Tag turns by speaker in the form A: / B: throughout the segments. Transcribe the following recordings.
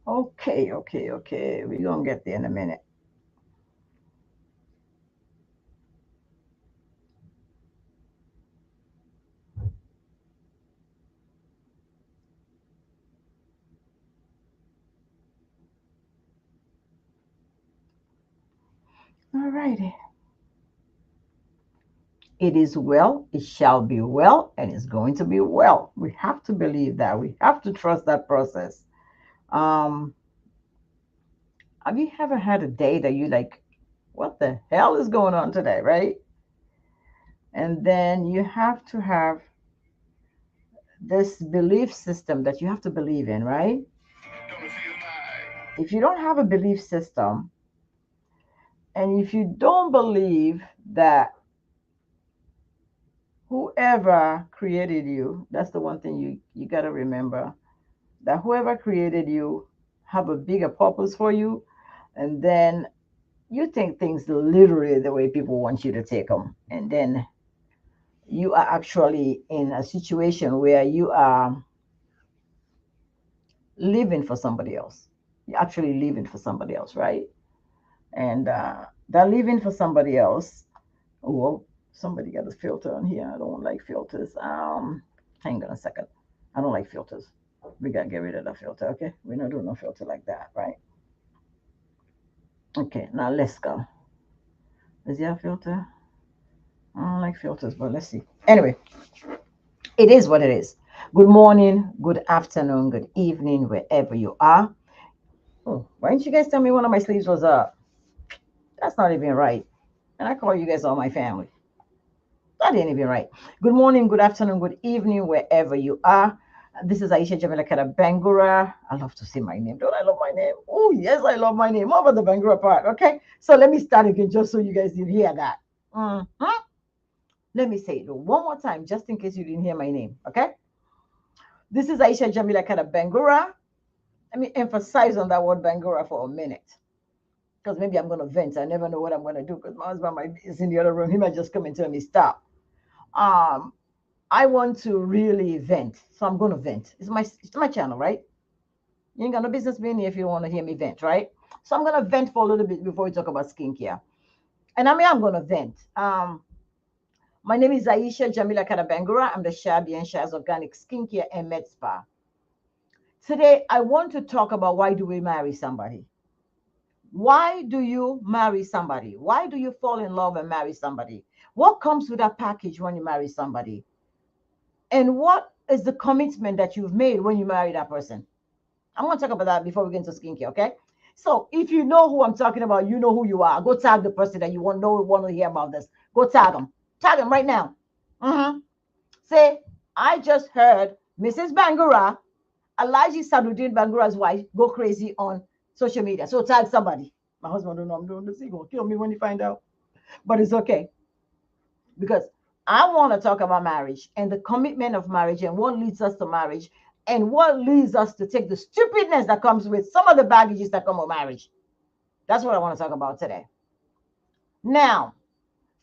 A: Okay. We're gonna get there in a minute. All righty. It is well, it shall be well, and it's going to be well. We have to believe that. We have to trust that process. Um, have you ever had a day that you like, what the hell is going on today, right? And then you have to have this belief system that you have to believe in, right? If you don't have a belief system, and if you don't believe that whoever created you, that's the one thing you got to remember, that whoever created you have a bigger purpose for you, and then you take things literally the way people want you to take them, and then you are actually in a situation where you are living for somebody else. You're actually living for somebody else, right? And that living for somebody else. Oh, somebody got a filter on here. I don't like filters. Hang on a second. I don't like filters. We gotta get rid of the filter, okay? We're not doing no filter like that, right? Okay, now let's go. Is there a filter? I don't like filters, but let's see. Anyway, it is what it is. Good morning, good afternoon, good evening, wherever you are. Oh, why didn't you guys tell me one of my sleeves was up? That's not even right. And I call you guys all my family. That ain't even right. Good morning, good afternoon, good evening, wherever you are. This is Aisha Jamila Kara Bangura. I love to say my name. Don't I love my name? Oh, yes, I love my name. What about the Bangura part? Okay. So let me start again just so you guys did hear that. Mhm. Let me say it one more time just in case you didn't hear my name. Okay. This is Aisha Jamila Kara Bangura. Let me emphasize on that word Bangura for a minute because maybe I'm going to vent. I never know what I'm going to do because my husband is in the other room. He might just come and tell me stop. Um, I want to really vent, so I'm going to vent. It's my channel, right? You ain't got no business being here if you don't want to hear me vent, right? So I'm going to vent for a little bit before we talk about skincare. And I mean, I'm going to vent. My name is Aisha Jamila Karabangura. I'm the Shabi and Shaz Organic Skincare and Med Spa. Today, I want to talk about why do we marry somebody? Why do you marry somebody? Why do you fall in love and marry somebody? What comes with that package when you marry somebody? And what is the commitment that you've made when you marry that person? I'm going to talk about that before we get into skincare, okay? So if you know who I'm talking about, you know who you are. Go tag the person that you want to hear about this. Go tag them. Tag them right now. Mm-hmm. Say, I just heard Mrs. Bangura, Alaji Sadudin Bangura's wife, go crazy on social media. So tag somebody. My husband don't know I'm doing this. He's going to kill me when he find out. But it's okay because I want to talk about marriage and the commitment of marriage and what leads us to marriage and what leads us to take the stupidness that comes with some of the baggages that come with marriage. That's what I want to talk about today. Now,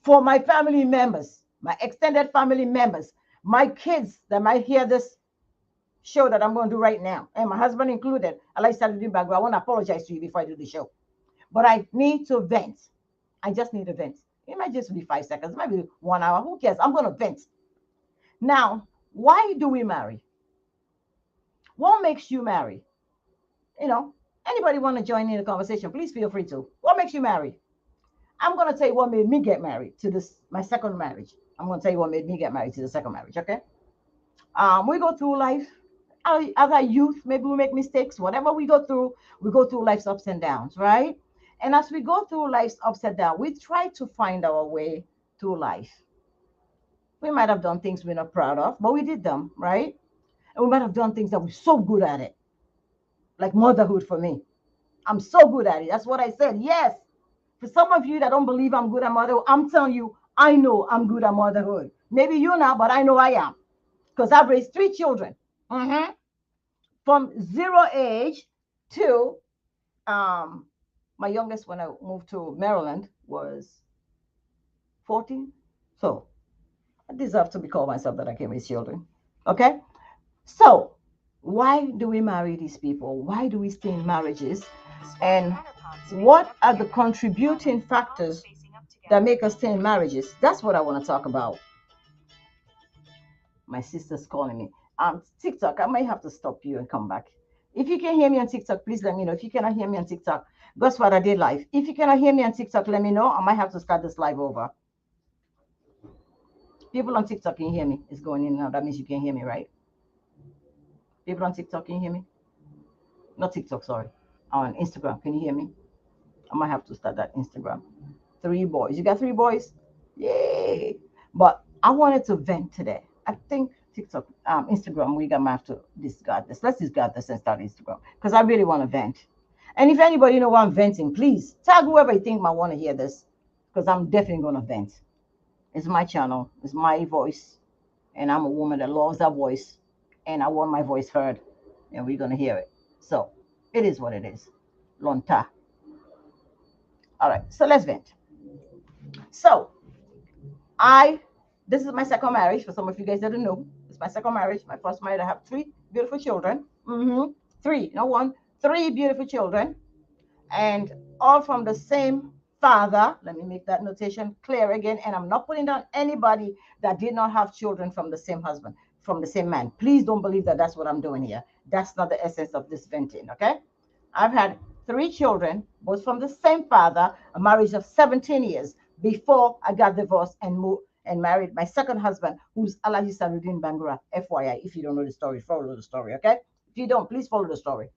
A: for my family members, my extended family members, my kids that might hear this show that I'm going to do right now, and my husband included, I like Saturday background. I want to apologize to you before I do the show. But I need to vent. I just need to vent. It might just be 5 seconds, maybe 1 hour. Who cares? I'm going to vent. Now, why do we marry? What makes you marry? You know, anybody want to join in the conversation? Please feel free to. What makes you marry? I'm going to tell you what made me get married to this my second marriage. I'm going to tell you what made me get married to the second marriage. Okay. We go through life. As a youth, maybe we make mistakes. Whatever we go through life's ups and downs, right? And as we go through life's ups and downs, we try to find our way through life. We might have done things we're not proud of, but we did them, right? And we might have done things that we're so good at it, like motherhood for me. I'm so good at it. That's what I said. Yes. For some of you that don't believe I'm good at motherhood, I'm telling you, I know I'm good at motherhood. Maybe you're not, but I know I am because I've raised 3 children. Mhm. From 0 age to um, my youngest when I moved to Maryland was 14. So I deserve to be called myself that I can raise children. Okay. So Why do we marry these people? Why do we stay in marriages? And what are the contributing factors that make us stay in marriages? That's what I want to talk about. My sister's calling me. TikTok, I might have to stop you and come back. If you can hear me on TikTok, please let me know. If you cannot hear me on TikTok, guess what? I did live. If you cannot hear me on TikTok, let me know. I might have to start this live over. People on TikTok can hear me. It's going in now. That means you can hear me, right? People on TikTok can hear me. Not TikTok, sorry. On Instagram, can you hear me? I might have to start that Instagram. 3 boys. You got 3 boys? Yay! But I wanted to vent today. I think TikTok, Instagram, we might have to discard this. Let's discard this and start Instagram because I really want to vent. And if anybody know what I'm venting, please tag whoever you think might want to hear this because I'm definitely going to vent. It's my channel. It's my voice. And I'm a woman that loves that voice. And I want my voice heard. And we're going to hear it. So it is what it is. Lonta. All right. So let's vent. So this is my second marriage. For some of you guys that don't know, it's my second marriage. My first marriage, I have 3 beautiful children. Three, no one, 3 beautiful children. And all from the same father. Let me make that notation clear again. And I'm not putting down anybody that did not have children from the same husband, from the same man. Please don't believe that that's what I'm doing here. That's not the essence of this venting, okay? I've had 3 children, both from the same father, a marriage of 17 years before I got divorced and moved and married my second husband, who's Alaji Saludin Bangura. FYI, if you don't know the story, follow the story, okay? If you don't, please follow the story.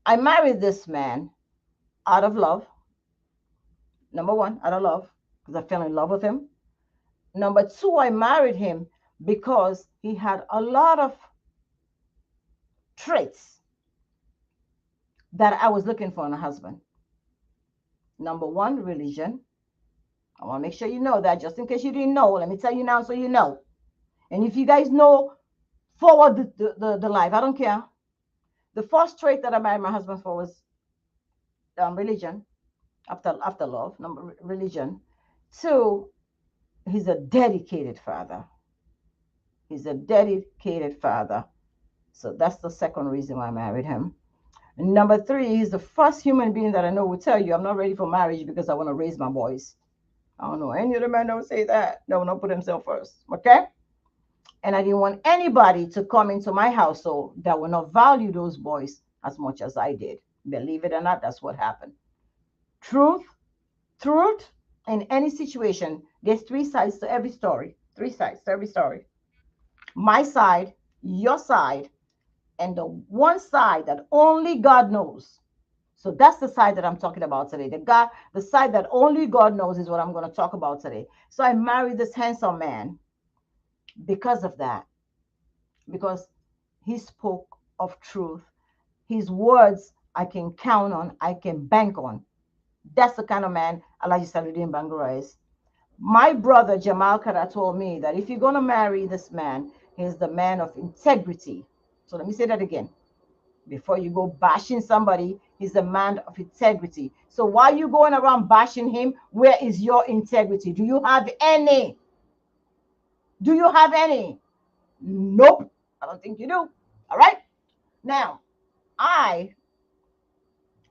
A: I married this man out of love. Number one, out of love, because I fell in love with him. Number two, I married him because he had a lot of traits that I was looking for in a husband. Number one, religion. I want to make sure you know that, just in case you didn't know. Let me tell you now so you know. And if you guys know, forward the live. I don't care. The first trait that I married my husband for was religion. After love, number religion. Two, he's a dedicated father. He's a dedicated father. So that's the second reason why I married him. Number three, he's the first human being that I know will tell you I'm not ready for marriage because I want to raise my boys. I don't know any other man that would say that. No, not put himself first. Okay? And I didn't want anybody to come into my household that would not value those boys as much as I did. Believe it or not, that's what happened. Truth, in any situation, there's 3 sides to every story. 3 sides to every story. My side, your side, and the one side that only God knows. So that's the side that I'm talking about today. The side that only God knows is what I'm going to talk about today. So I married this handsome man because of that. Because he spoke of truth. His words I can count on, I can bank on. That's the kind of man Alaji Saludin Bangura is. My brother Jamal Kara told me that if you're going to marry this man, he's the man of integrity. So let me say that again. Before you go bashing somebody, he's a man of integrity. So why are you going around bashing him? Where is your integrity? Do you have any? Do you have any? Nope. I don't think you do. All right. Now, I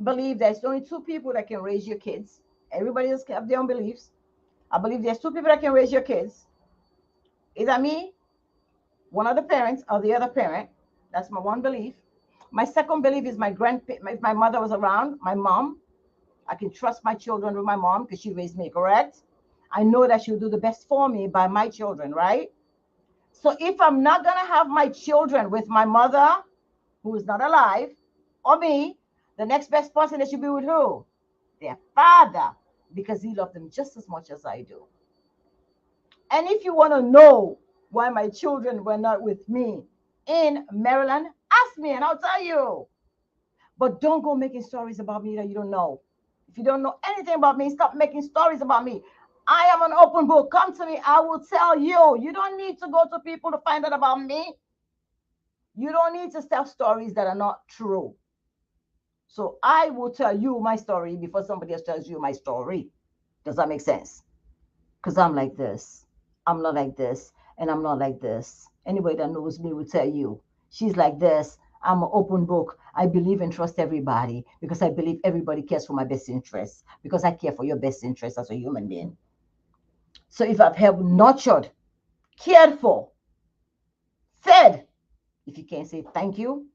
A: believe there's only 2 people that can raise your kids. Everybody else have their own beliefs. I believe there's 2 people that can raise your kids. Either me, one of the parents, or the other parent. That's my one belief. My second belief is if my mother was around, my mom, I can trust my children with my mom because she raised me, correct? I know that she'll do the best for me by my children, right? So if I'm not going to have my children with my mother, who is not alive, or me, the next best person that should be with who? Their father, because he loved them just as much as I do. And if you want to know why my children were not with me in Maryland, ask me and I'll tell you. But don't go making stories about me that you don't know. If you don't know anything about me, stop making stories about me. I am an open book. Come to me. I will tell you. You don't need to go to people to find out about me. You don't need to tell stories that are not true. So I will tell you my story before somebody else tells you my story. Does that make sense? Because I'm like this. I'm not like this. And I'm not like this. Anybody that knows me will tell you. She's like this. I'm an open book. I believe and trust everybody because I believe everybody cares for my best interests because I care for your best interest as a human being. So if I've helped, nurtured, cared for, fed, if you can't say thank you,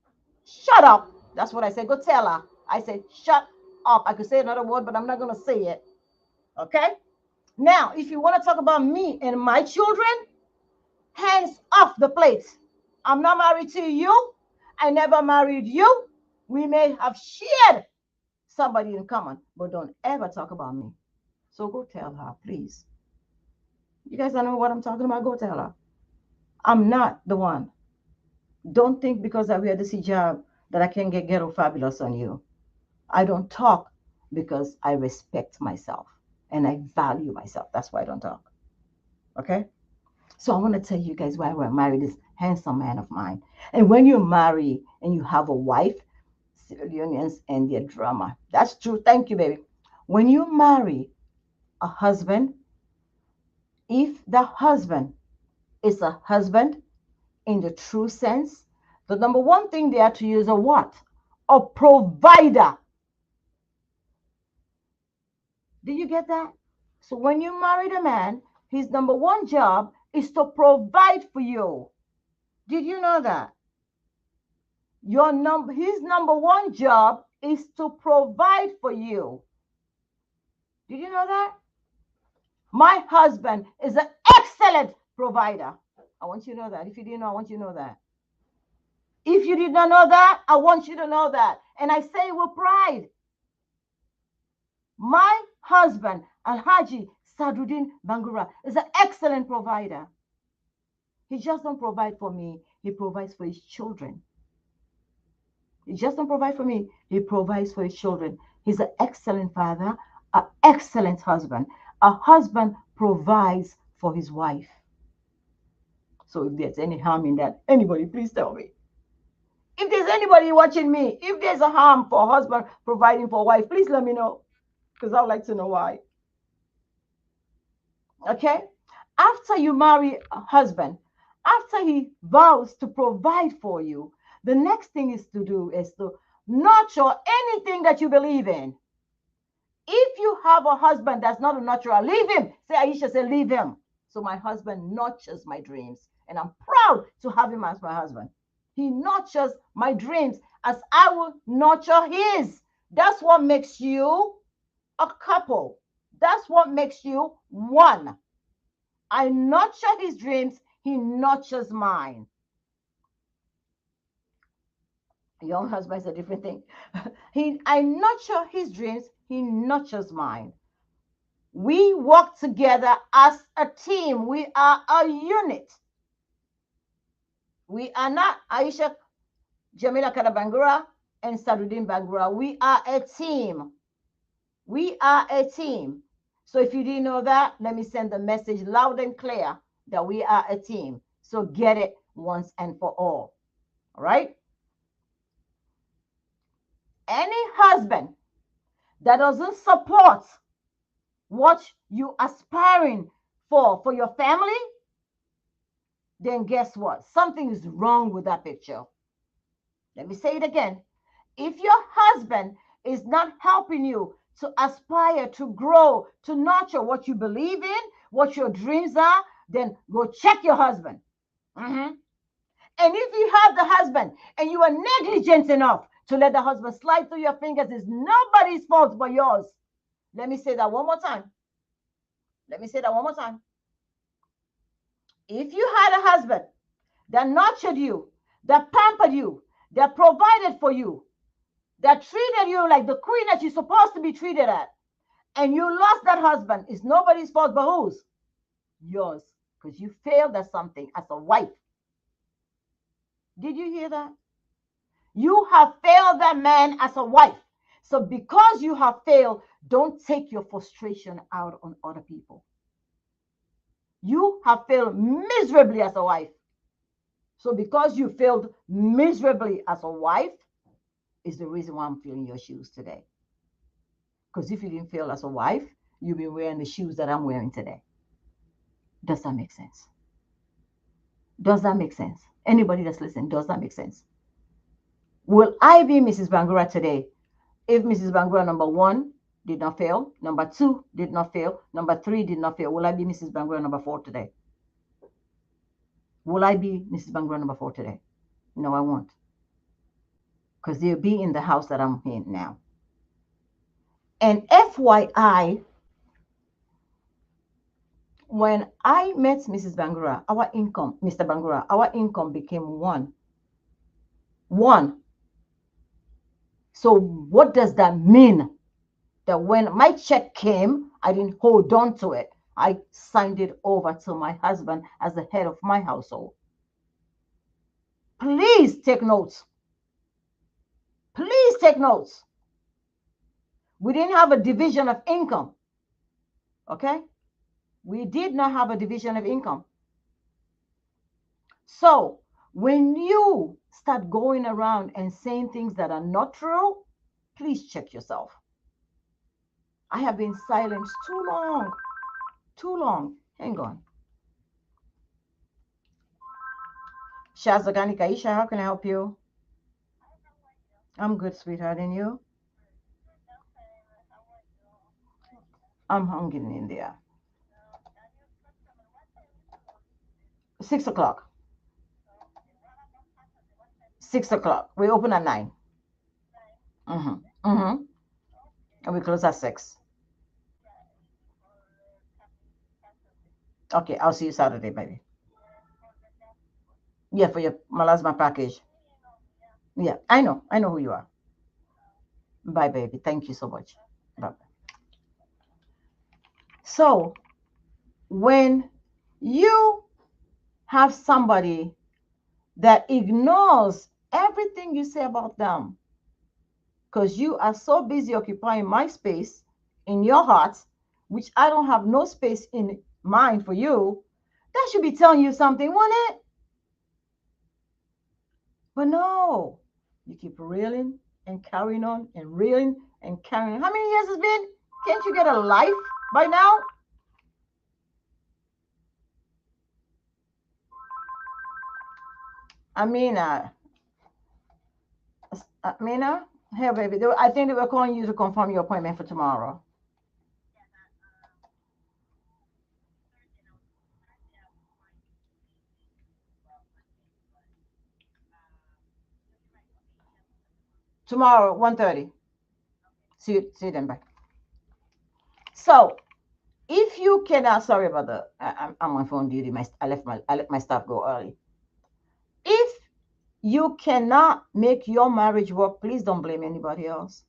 A: shut up. That's what I said. Go tell her. I said, shut up. I could say another word, but I'm not going to say it. Okay? Now, if you want to talk about me and my children, hands off the plate. I'm not married to you. I never married you. We may have shared somebody in common, but don't ever talk about me. So go tell her, please. You guys don't know what I'm talking about? Go tell her. I'm not the one. Don't think because I wear this hijab that I can get ghetto fabulous on you. I don't talk because I respect myself and I value myself. That's why I don't talk. Okay? So I want to tell you guys why we're married. This handsome man of mine. And when you're married and you have a wife, civil unions and their drama. That's true. Thank you, baby. When you marry a husband, if the husband is a husband in the true sense, the number one thing they are to use a what? A provider. Did you get that? So when you married a man, his number one job is to provide for you. Did you know that? His number one job is to provide for you. Did you know that? My husband is an excellent provider. I want you to know that. If you didn't know, I want you to know that. If you did not know that, I want you to know that. And I say with pride. My husband, Alhaji Sadruddin Bangura, is an excellent provider. He just don't provide for me, he provides for his children. He just don't provide for me, he provides for his children. He's an excellent father, an excellent husband. A husband provides for his wife. So if there's any harm in that, anybody, please tell me. If there's anybody watching me, if there's a harm for a husband providing for a wife, please let me know because I'd like to know why. Okay? After you marry a husband, after he vows to provide for you, the next thing is to do is to nurture anything that you believe in. If you have a husband that's not a nurturer, leave him. Say, Aisha, say, leave him. So my husband nurtures my dreams, and I'm proud to have him as my husband. He nurtures my dreams as I will nurture his. That's what makes you a couple. That's what makes you one. I nurture his dreams, he nurtures mine. Young husband is a different thing. I nurture his dreams, he nurtures mine. We work together as a team. We are a unit. We are not Aisha Jamila Kadabangura and Sadruddin Bangura. We are a team. We are a team. So if you didn't know that, let me send the message loud and clear that we are a team. So get it once and for all. All right? Any husband that doesn't support what you aspiring for your family, then guess what? Something is wrong with that picture. Let me say it again. If your husband is not helping you to aspire, to grow, to nurture what you believe in, what your dreams are, then go check your husband. Mm-hmm. And if you have the husband and you are negligent enough to let the husband slide through your fingers, it's nobody's fault but yours. Let me say that one more time. Let me say that one more time. If you had a husband that nurtured you, that pampered you, that provided for you, that treated you like the queen that you're supposed to be treated at, and you lost that husband, it's nobody's fault but whose? Yours. Because you failed at something as a wife. Did you hear that? You have failed that man as a wife. So because you have failed, don't take your frustration out on other people. You have failed miserably as a wife. So because you failed miserably as a wife is the reason why I'm feeling your shoes today. Because if you didn't fail as a wife, you'd be wearing the shoes that I'm wearing today. Does that make sense? Does that make sense? Anybody that's listening, does that make sense? Will I be Mrs. Bangura today if Mrs. Bangura number 1 did not fail, number 2 did not fail, number 3 did not fail? Will I be Mrs. Bangura number 4 today? Will I be Mrs. Bangura number 4 today? No, I won't. Because they'll be in the house that I'm in now. And FYI, when I met Mrs. Bangura, Mr. Bangura, our income became one. One. So what does that mean? That when my check came, I didn't hold on to it. I signed it over to my husband as the head of my household. Please take notes. Please take notes. We didn't have a division of income. Okay? We did not have a division of income. So when you start going around and saying things that are not true, please check yourself. I have been silent too long. Too long. Hang on. Shazagani Kaisha, how can I help you? I'm good, sweetheart. And you? I'm hungry in there. 6 o'clock. 6 o'clock. We open at 9. And we close at 6. Okay, I'll see you Saturday, baby. Yeah, for your melasma package. Yeah, I know who you are. Bye, baby. Thank you so much. Bye. So when you have somebody that ignores everything you say about them because you are so busy occupying my space in your heart, which I don't have no space in mind for you, that should be telling you something, wouldn't it? But no, you keep reeling and carrying on and reeling and carrying on. How many years has been? Can't you get a life by now? Amina, hey baby, I think they were calling you to confirm your appointment for tomorrow. Tomorrow, 1:30. See you then. Bye. So if you cannot, sorry about the, I'm on phone duty. I let my staff go early. If you cannot make your marriage work, please don't blame anybody else.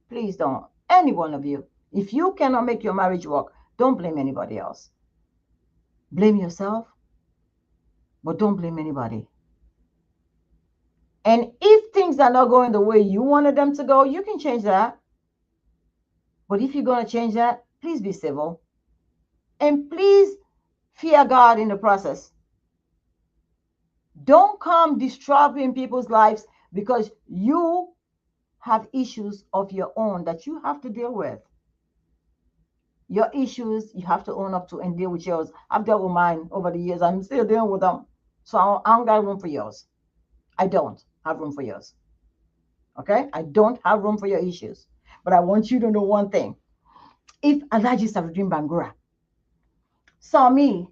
A: Please don't. Any one of you. If you cannot make your marriage work, don't blame anybody else. Blame yourself, but don't blame anybody. And if things are not going the way you wanted them to go, you can change that. But if you're going to change that, please be civil. And please fear God in the process. Don't come disrupting people's lives because you have issues of your own that you have to deal with. Your issues, you have to own up to and deal with yours. I've dealt with mine over the years. I'm still dealing with them. So I don't got room for yours. I don't have room for yours. Okay? I don't have room for your issues. But I want you to know one thing. If Alhaji Sarudin Bangura saw me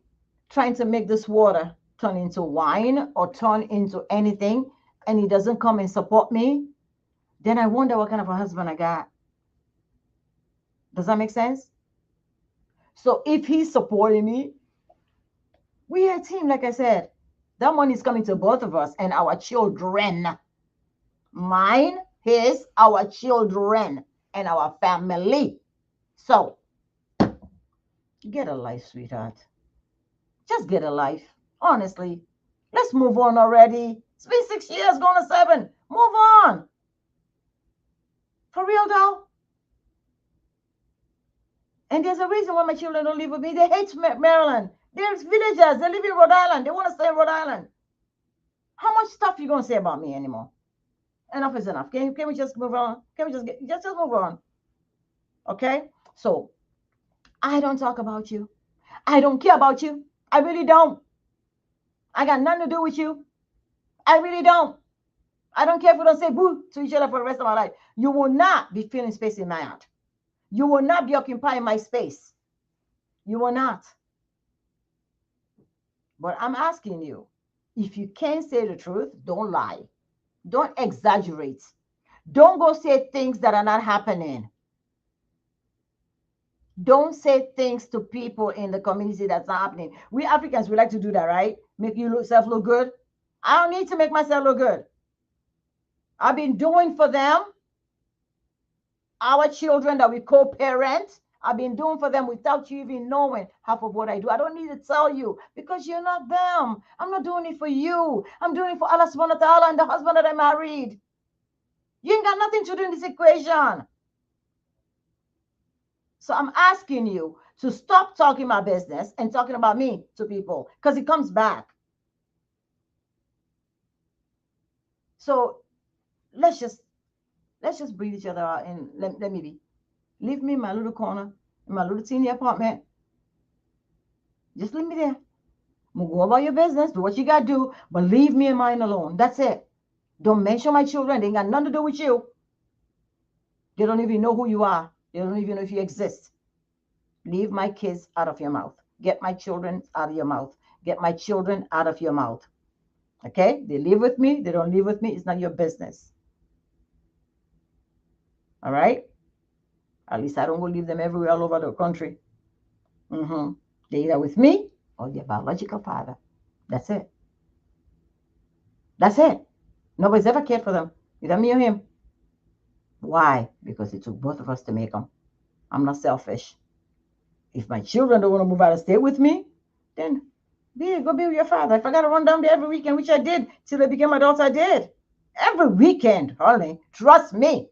A: trying to make this water turn into wine or turn into anything, and he doesn't come and support me, then I wonder what kind of a husband I got. Does that make sense? So if he's supporting me, we are a team, like I said. That money is coming to both of us and our children. Mine, his, our children, and our family. So get a life, sweetheart. Just get a life. Honestly. Let's move on already. It's been 6 years, going to 7. Move on. For real though. And there's a reason why my children don't live with me. They hate Maryland. They're villagers. They live in Rhode Island. They want to stay in Rhode Island. How much stuff you going to say about me anymore? Enough is enough. Can we just move on? Can we just move on? Okay? So, I don't talk about you. I don't care about you. I really don't. I got nothing to do with you. I really don't. I don't care if we don't say boo to each other for the rest of my life. You will not be filling space in my heart. You will not be occupying my space. You will not. But I'm asking you, if you can't say the truth, don't lie. Don't exaggerate. Don't go say things that are not happening. Don't say things to people in the community that's not happening. We Africans, we like to do that, right? Make yourself look good. I don't need to make myself look good. I've been doing for them, our children that we co-parent. I've been doing for them without you even knowing half of what I do. I don't need to tell you because you're not them. I'm not doing it for you. I'm doing it for Allah subhanahu wa ta'ala and the husband that I married. You ain't got nothing to do in this equation. So I'm asking you to stop talking my business and talking about me to people because it comes back. So let's just breathe each other out and let me be. Leave me in my little corner, in my little teeny apartment. Just leave me there. Go about your business, do what you gotta do, but leave me and mine alone. That's it. Don't mention my children. They ain't got nothing to do with you. They don't even know who you are. They don't even know if you exist. Leave my kids out of your mouth. Get my children out of your mouth. Get my children out of your mouth. Okay? They live with me. They don't live with me. It's not your business. All right? At least I don't go leave them everywhere all over the country. They're either with me or their biological father. That's it. That's it. Nobody's ever cared for them. Either me or him. Why? Because it took both of us to make them. I'm not selfish. If my children don't want to move out of state with me, then go be with your father. If I got to run down there every weekend, which I did till they became adults, I did. Every weekend, honey. Trust me.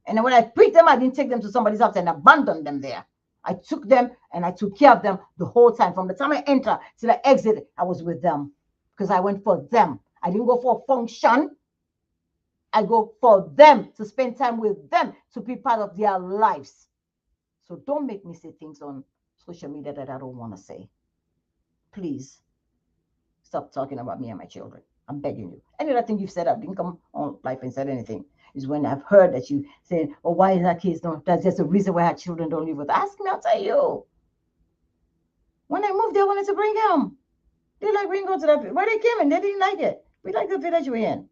A: And then when I picked them, I didn't take them to somebody's house and abandon them there. I took them and I took care of them the whole time. From the time I enter till I exit, I was with them because I went for them. I didn't go for a function. I go for them, to spend time with them, to be part of their lives. So don't make me say things on social media that I don't want to say. Please stop talking about me and my children. I'm begging you. Any other thing you've said, I didn't come on live and said anything. Is when I've heard that you say, "Oh, why is that case don't? That's just a reason why our children don't live with us." Ask me, I'll tell you. When I moved there, I wanted to bring them. They like bring go to that where they came and they didn't like it. We like the village we're in.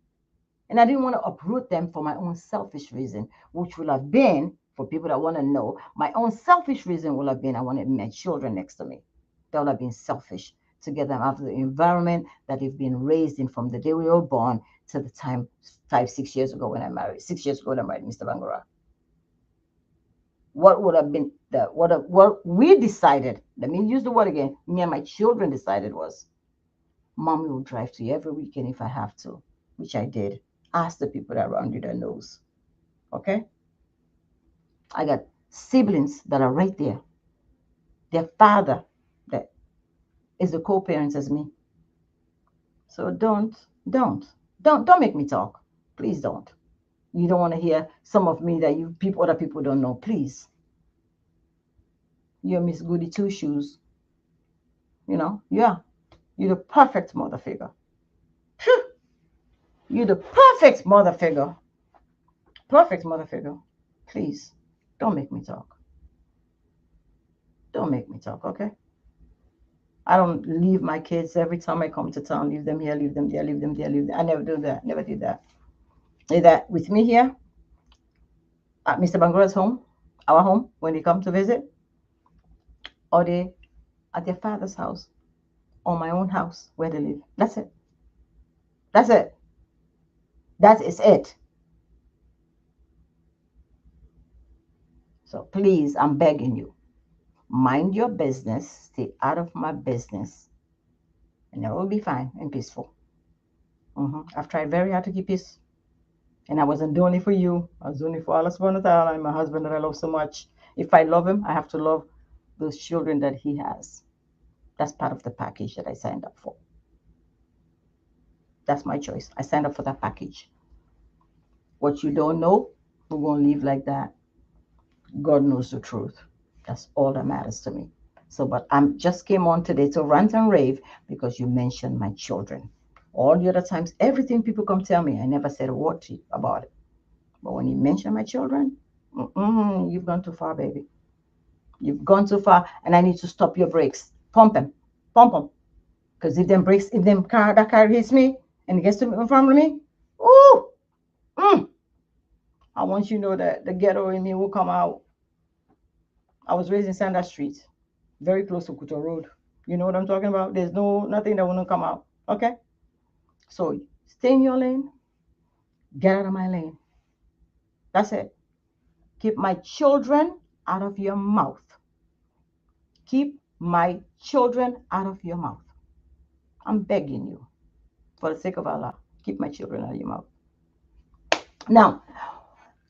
A: And I didn't want to uproot them for my own selfish reason, which would have been, for people that want to know, my own selfish reason would have been I wanted my children next to me. That would have been selfish, to get them out of the environment that they've been raised in from the day we were born to the time 6 years ago when I married. 6 years ago when I married Mr. Bangura. What would have been what we decided, let me use the word again, me and my children decided was, Mommy will drive to you every weekend if I have to, which I did. Ask the people that around you that knows. Okay? I got siblings that are right there. Their father that is the co-parent as me. So don't make me talk. Please don't. You don't want to hear some of me that other people don't know. Please. You're Miss Goody Two Shoes. Yeah. You're the perfect mother figure. You're the perfect mother figure. Perfect mother figure. Please, don't make me talk. Don't make me talk, okay? I don't leave my kids every time I come to town. Leave them here, leave them there, leave them there, leave them. I never do that. Never did that. Is that with me here at Mr. Bangura's home, our home, when they come to visit, or they at their father's house, or my own house where they live. That's it. That's it. That is it. So please, I'm begging you, mind your business, stay out of my business, and it will be fine and peaceful. I've tried very hard to keep peace, and I wasn't doing it for you. I was doing it for Allah subhanahu wa ta'ala and my husband that I love so much. If I love him, I have to love those children that he has. That's part of the package that I signed up for. That's my choice. I signed up for that package. What you don't know, we're going to live like that. God knows the truth. That's all that matters to me. So, but I just came on today to rant and rave because you mentioned my children. All the other times, everything people come tell me, I never said a word to you about it. But when you mention my children, you've gone too far, baby. You've gone too far, and I need to stop your brakes. Pump them. Because if them car that car hits me and it gets to in front of me, ooh, mm, I want you to know that the ghetto in me will come out. I was raised in Sanders Street, very close to Kuto Road. You know what I'm talking about? There's nothing that will not come out. Okay, so stay in your lane. Get out of my lane. That's it. Keep my children out of your mouth. Keep my children out of your mouth. I'm begging you, for the sake of Allah, keep my children out of your mouth. Now,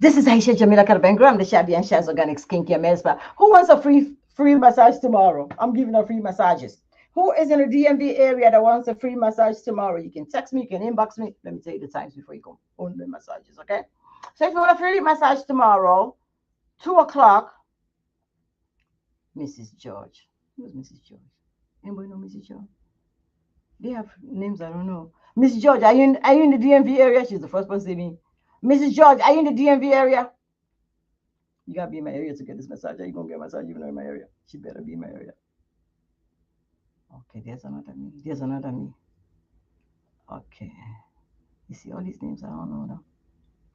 A: this is Aisha Jamila Karbengra. I'm the Shabby and Shaz Organic Skincare Mespa. Who wants a free massage tomorrow? I'm giving out free massages. Who is in the DMV area that wants a free massage tomorrow? You can text me, you can inbox me. Let me tell you the times before you go. Only massages, okay? So if you want a free massage tomorrow, 2 o'clock, Mrs. George. Who's Mrs. George? Anybody know Mrs. George? They have names I don't know. Mrs. George, are you in the DMV area? She's the first person to see me. Mrs. George, are you in the DMV area? You gotta be in my area to get this massage. Are you gonna get a massage even though in my area? She better be in my area. Okay, there's another me. There's another me. Okay. You see all these names, I don't know them.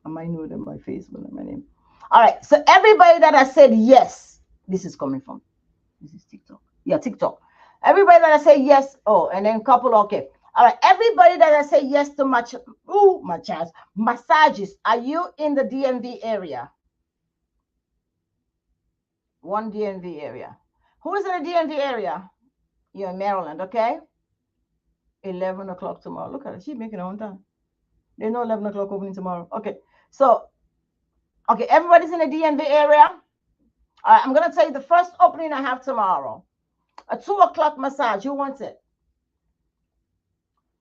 A: I might know them by face, but not my name. All right. So everybody that has said yes, this is coming from. This is TikTok. Yeah, TikTok. Everybody that has said yes. Oh, and then couple. Okay. All right. Everybody that has said yes to massages. Are you in the DMV area? One DMV area. Who is in the DMV area? You're in Maryland, okay? 11 o'clock tomorrow. Look at it. She's making her own time. There's no 11 o'clock opening tomorrow. Okay. So, okay, everybody's in the DMV area. All right, I'm going to tell you the first opening I have tomorrow. A 2 o'clock massage. Who wants it?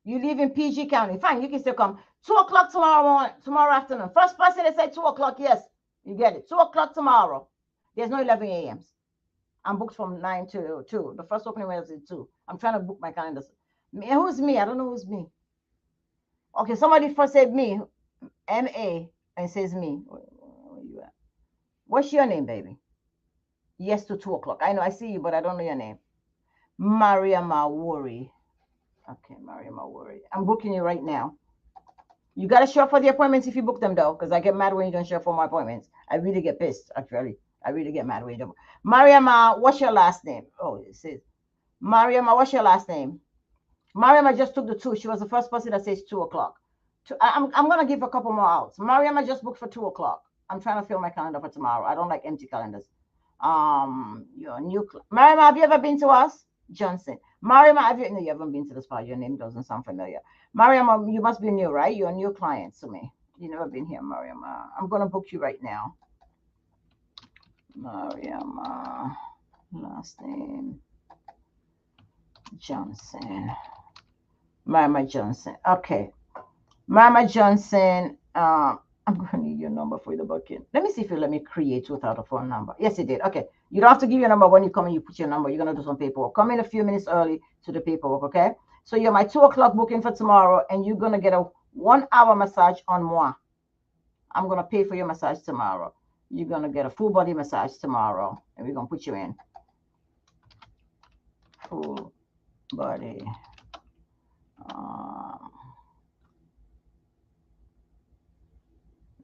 A: You live in PG County. Fine, you can still come. 2 o'clock tomorrow afternoon. First person that said 2 o'clock, yes, you get it. 2 o'clock tomorrow. There's no 11 a.m.s. I'm booked from 9 to 2. The first opening was at 2. I'm trying to book my calendar. Who's me? I don't know who's me. Okay, somebody first said me, M-A, and says me. Where you at? What's your name, baby? Yes to 2 o'clock. I know, I see you, but I don't know your name. Maria Mawuri. Okay, Maria Mawuri. I'm booking you right now. You got to show up for the appointments if you book them, though, because I get mad when you don't show up for my appointments. I really get pissed, actually. I really get mad when you don't. Mariama, what's your last name? Oh, it says Mariama, what's your last name? Mariama just took the 2. She was the first person that says 2 o'clock. I'm going to give a couple more outs. Mariama just booked for 2 o'clock. I'm trying to fill my calendar for tomorrow. I don't like empty calendars. You're new. Mariama, have you ever been to us? Johnson. Mariama, no, you haven't been to the spa. Your name doesn't sound familiar. Mariama, you must be new, right? You're a new client to me. You've never been here, Mariama. I'm going to book you right now. Mariama, last name Johnson. Mariama Johnson. Okay. Mariama Johnson. I'm going to need your number for the booking. Let me see if you let me create without a phone number. Yes, it did. Okay. You don't have to give your number when you come and you put your number. You're going to do some paperwork. Come in a few minutes early to the paperwork, okay? So you're my 2 o'clock booking for tomorrow, and you're going to get a 1-hour massage on moi. I'm going to pay for your massage tomorrow. You're going to get a full body massage tomorrow, and we're going to put you in. Full body.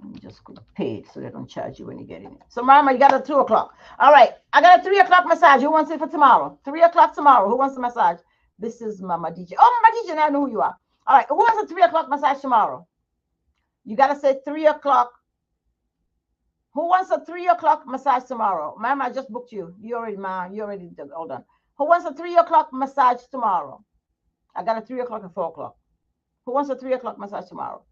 A: I'm just going to pay so they don't charge you when you get in. So, Mama, you got a 2 o'clock. All right. I got a 3 o'clock massage. Who wants it for tomorrow? 3 o'clock tomorrow. Who wants the massage? This is Mama DJ. Oh, Mama DJ, I know who you are. All right. Who wants a 3 o'clock massage tomorrow? You got to say 3 o'clock. Who wants a 3 o'clock massage tomorrow? Mama, I just booked you. You already did. Hold on. Who wants a 3 o'clock massage tomorrow? I got a 3 o'clock and 4 o'clock. Who wants a 3 o'clock massage tomorrow?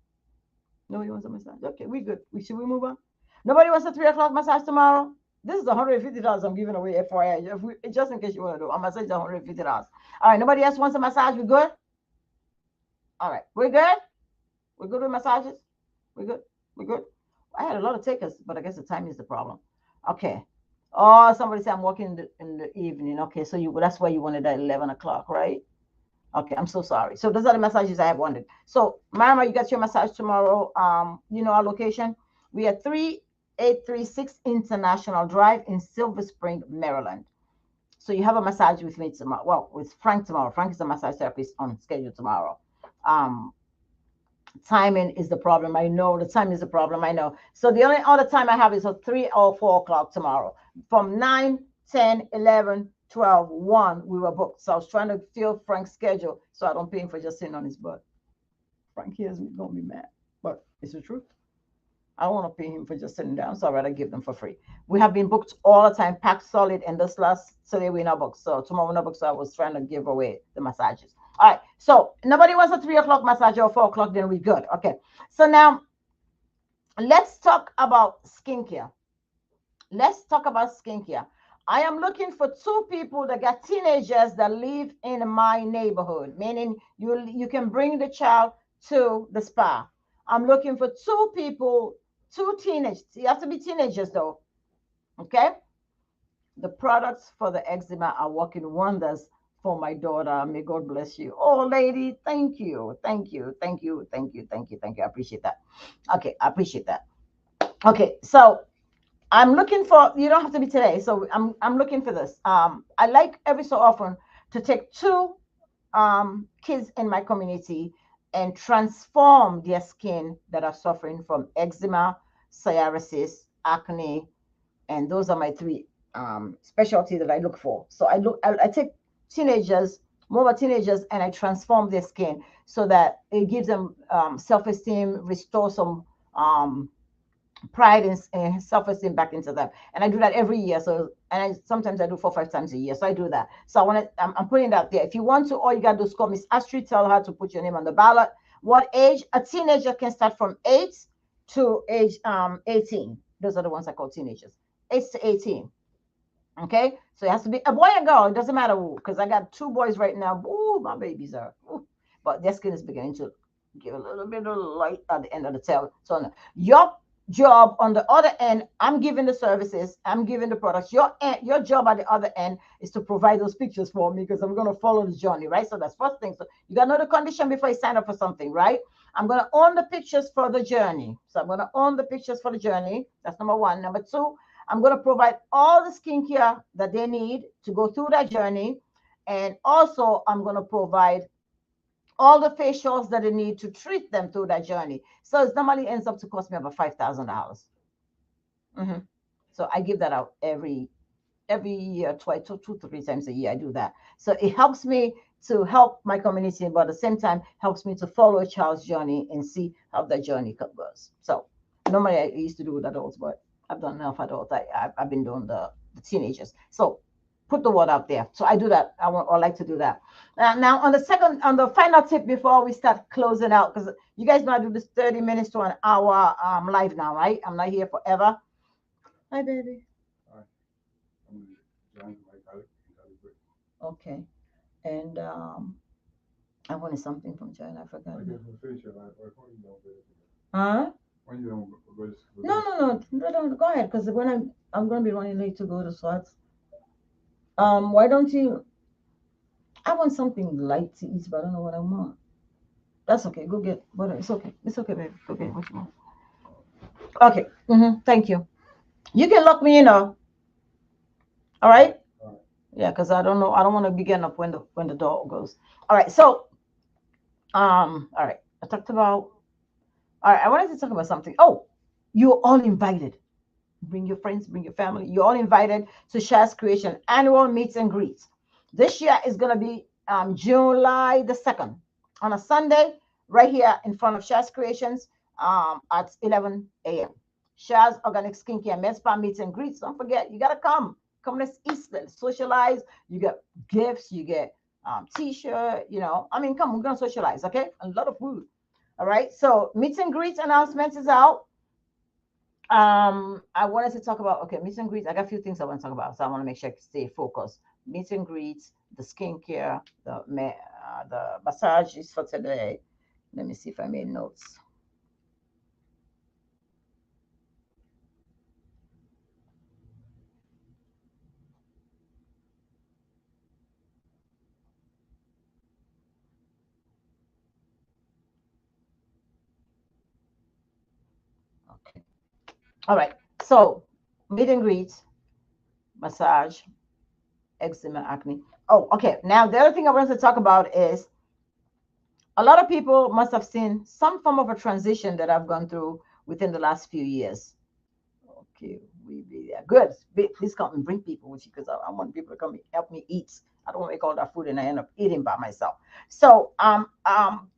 A: Nobody wants a massage. Okay, we good. Should we move on? Nobody wants a 3 o'clock massage tomorrow? This is $150 I'm giving away, FYI. Just in case you want to do a massage, $150. All right, nobody else wants a massage? We good? All right, we're good? We're good with massages? We're good? We're good? I had a lot of takers, but I guess the time is the problem. Okay. Oh, somebody said I'm working in the evening. Okay, so that's why you wanted that 11 o'clock, right? Okay, I'm so sorry. So those are the massages I have wanted. So Mama, you got your massage tomorrow. You know our location. We are 3836 International Drive in Silver Spring, Maryland. So you have a massage with me tomorrow. Well, with Frank tomorrow. Frank is a massage therapist on schedule tomorrow. Um, Timing is the problem. I know the time is the problem. I know. So the only other time I have is at 3 or 4 o'clock tomorrow. From 9, 10, 11, 12, 1, we were booked. So I was trying to fill Frank's schedule so I don't pay him for just sitting on his butt. Frank hears me, gonna be mad. But it's the truth. I don't want to pay him for just sitting down, so I'd rather give them for free. We have been booked all the time, packed solid, and this last today we're not booked. So tomorrow we're not booked, so I was trying to give away the massages. All right, so nobody wants a 3 o'clock massage or 4 o'clock, then we're good. Okay, so now let's talk about skincare. Let's talk about skincare. I am looking for two people that got teenagers that live in my neighborhood, meaning you can bring the child to the spa. I'm looking for two people, two teenagers. You have to be teenagers though. Okay. The products for the eczema are working wonders for my daughter. May God bless you. Oh, lady, thank you. Thank you. Thank you. Thank you. Thank you. Thank you. I appreciate that. Okay, I appreciate that. Okay, so I'm looking for, you don't have to be today. So I'm looking for this. I like every so often to take two kids in my community and transform their skin that are suffering from eczema, psoriasis, acne, and those are my three specialties that I look for. So I take teenagers, more teenagers, and I transform their skin so that it gives them self-esteem, restore some pride and self-esteem back into them. And I do that every year. So, and sometimes I do 4 or 5 times a year. So I do that. So I want to, I'm putting that there. If you want to, all you got to do is call Miss Astrid, tell her to put your name on the ballot. What age? A teenager can start from 8 to age 18. Those are the ones I call teenagers. 8 to 18. Okay. So it has to be a boy and girl. It doesn't matter who, because I got two boys right now. Ooh, my babies are, ooh, but their skin is beginning to give a little bit of light at the end of the tail. So no, your job on the other end, I'm giving the services, I'm giving the products. Your job at the other end is to provide those pictures for me because I'm going to follow the journey, right? So that's first thing. So you got to know the condition before you sign up for something, right? I'm going to own the pictures for the journey. So I'm going to own the pictures for the journey. That's number one. Number two, I'm going to provide all the skincare that they need to go through that journey. And also, I'm going to provide all the facials that they need to treat them through that journey. So it normally ends up to cost me about $5,000. Mm-hmm. So I give that out every year, twice, two to three times a year. I do that. So it helps me to help my community, but at the same time helps me to follow a child's journey and see how that journey goes. So normally I used to do with adults, but I've done enough adults. I've been doing the teenagers. So put the word out there. So I do that. I like to do that. Now on the final tip before we start closing out, because you guys know I do this 30 minutes to an hour live now, right? I'm not here forever. Hi, baby. Okay. And I wanted something from China. I forgot. Huh? No. Go ahead, because when I'm gonna be running late to go to SWAT. Why don't you? I want something light to eat, but I don't know what I want. That's okay. Go get what. It's okay. It's okay, baby. Go get what you want. Okay. Thank you. You can lock me in, all right? Yeah, because I don't know. I don't want to be getting up when the door goes. All right. So, all right. I talked about. All right. I wanted to talk about something. Oh, you're all invited. Bring your friends, bring your family. You're all invited to Shaz Creation annual meets and greets. This year is going to be July the 2nd on a Sunday, right here in front of Shaz Creations at 11 a.m. Shaz Organic Skincare Med Spa meets and greets. Don't forget, you got to come. Come, let's eat, let's socialize. You get gifts, you get t-shirt, I mean, come, we're going to socialize, okay? A lot of food. All right. So meets and greets announcements is out. I wanted to talk about, okay, meet and greets. I got a few things I want to talk about, so I want to make sure I stay focused. Meet and greets, the skincare, the massages for today. Let me see if I made notes. All right. So meet and greet, massage, eczema, acne. Oh, okay. Now the other thing I wanted to talk about is a lot of people must have seen some form of a transition that I've gone through within the last few years. Okay, we be there. Good. Please come and bring people with you because I want people to come and help me eat. I don't want to make all that food and I end up eating by myself. So,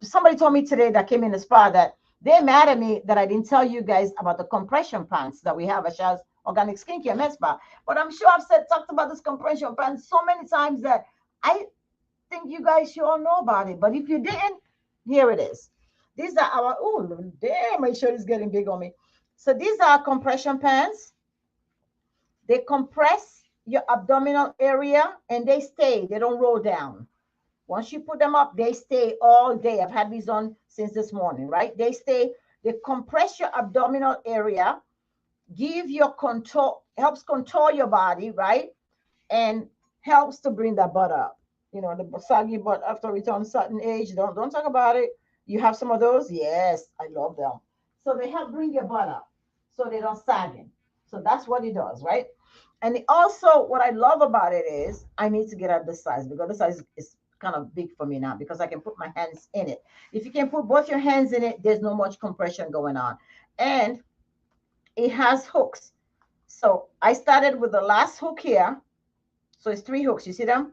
A: somebody told me today that came in the spa that they're mad at me that I didn't tell you guys about the compression pants that we have at Shaz Organic Skincare Med Spa. But I'm sure I've talked about this compression pants so many times that I think you guys should all know about it. But if you didn't, here it is. These are our, oh, damn, my shirt is getting big on me. So these are compression pants. They compress your abdominal area and they stay, they don't roll down. Once you put them up, they stay all day. I've had these on since this morning, right? They stay, they compress your abdominal area, give your contour, helps contour your body, right? And helps to bring that butt up. You know, the saggy butt after we turn a certain age. Don't talk about it. You have some of those? Yes, I love them. So they help bring your butt up so they don't sagging. So that's what it does, right? And also, what I love about it is I need to get at this size because this size is kind of big for me now because I can put my hands in it. If you can put both your hands in it, there's no much compression going on. And it has hooks. So I started with the last hook here. So it's three hooks. You see them?